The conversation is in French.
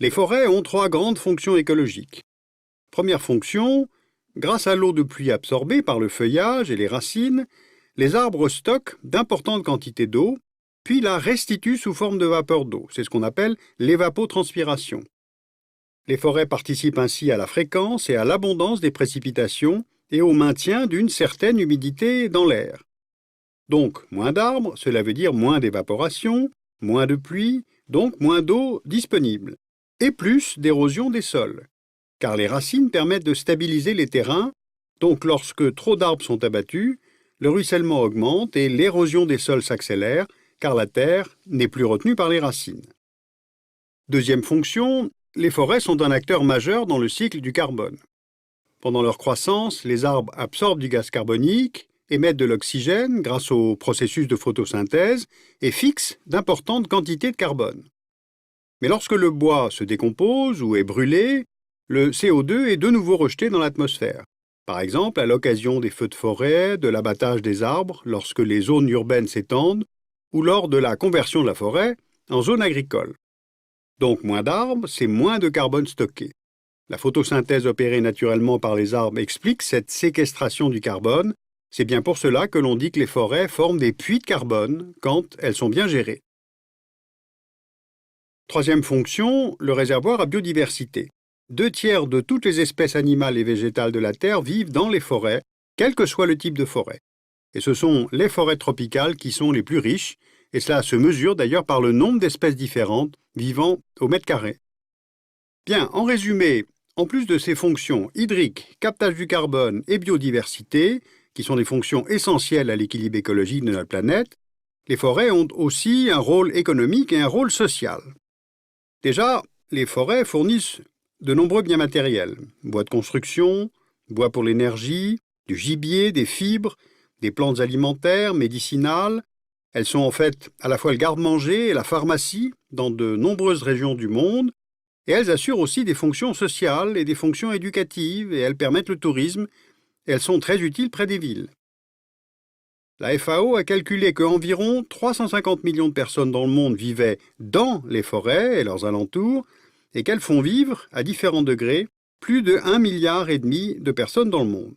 Les forêts ont trois grandes fonctions écologiques. Première fonction, grâce à l'eau de pluie absorbée par le feuillage et les racines, les arbres stockent d'importantes quantités d'eau, puis la restituent sous forme de vapeur d'eau. C'est ce qu'on appelle l'évapotranspiration. Les forêts participent ainsi à la fréquence et à l'abondance des précipitations et au maintien d'une certaine humidité dans l'air. Donc, moins d'arbres, cela veut dire moins d'évaporation, moins de pluie, donc moins d'eau disponible, et plus d'érosion des sols, car les racines permettent de stabiliser les terrains, donc lorsque trop d'arbres sont abattus, le ruissellement augmente et l'érosion des sols s'accélère, car la terre n'est plus retenue par les racines. Deuxième fonction, les forêts sont un acteur majeur dans le cycle du carbone. Pendant leur croissance, les arbres absorbent du gaz carbonique, émettent de l'oxygène grâce au processus de photosynthèse et fixent d'importantes quantités de carbone. Mais lorsque le bois se décompose ou est brûlé, le CO2 est de nouveau rejeté dans l'atmosphère. Par exemple, à l'occasion des feux de forêt, de l'abattage des arbres, lorsque les zones urbaines s'étendent, ou lors de la conversion de la forêt en zone agricole. Donc moins d'arbres, c'est moins de carbone stocké. La photosynthèse opérée naturellement par les arbres explique cette séquestration du carbone. C'est bien pour cela que l'on dit que les forêts forment des puits de carbone quand elles sont bien gérées. Troisième fonction, le réservoir à biodiversité. 2/3 de toutes les espèces animales et végétales de la Terre vivent dans les forêts, quel que soit le type de forêt. Et ce sont les forêts tropicales qui sont les plus riches, et cela se mesure d'ailleurs par le nombre d'espèces différentes vivant au mètre carré. Bien, en résumé, en plus de ces fonctions hydriques, captage du carbone et biodiversité, qui sont des fonctions essentielles à l'équilibre écologique de notre planète, les forêts ont aussi un rôle économique et un rôle social. Déjà, les forêts fournissent de nombreux biens matériels, bois de construction, bois pour l'énergie, du gibier, des fibres, des plantes alimentaires, médicinales. Elles sont en fait à la fois le garde-manger et la pharmacie dans de nombreuses régions du monde, et elles assurent aussi des fonctions sociales et des fonctions éducatives, et elles permettent le tourisme, et elles sont très utiles près des villes. La FAO a calculé qu'environ 350 millions de personnes dans le monde vivaient dans les forêts et leurs alentours, et qu'elles font vivre, à différents degrés, plus de 1,5 milliard de personnes dans le monde.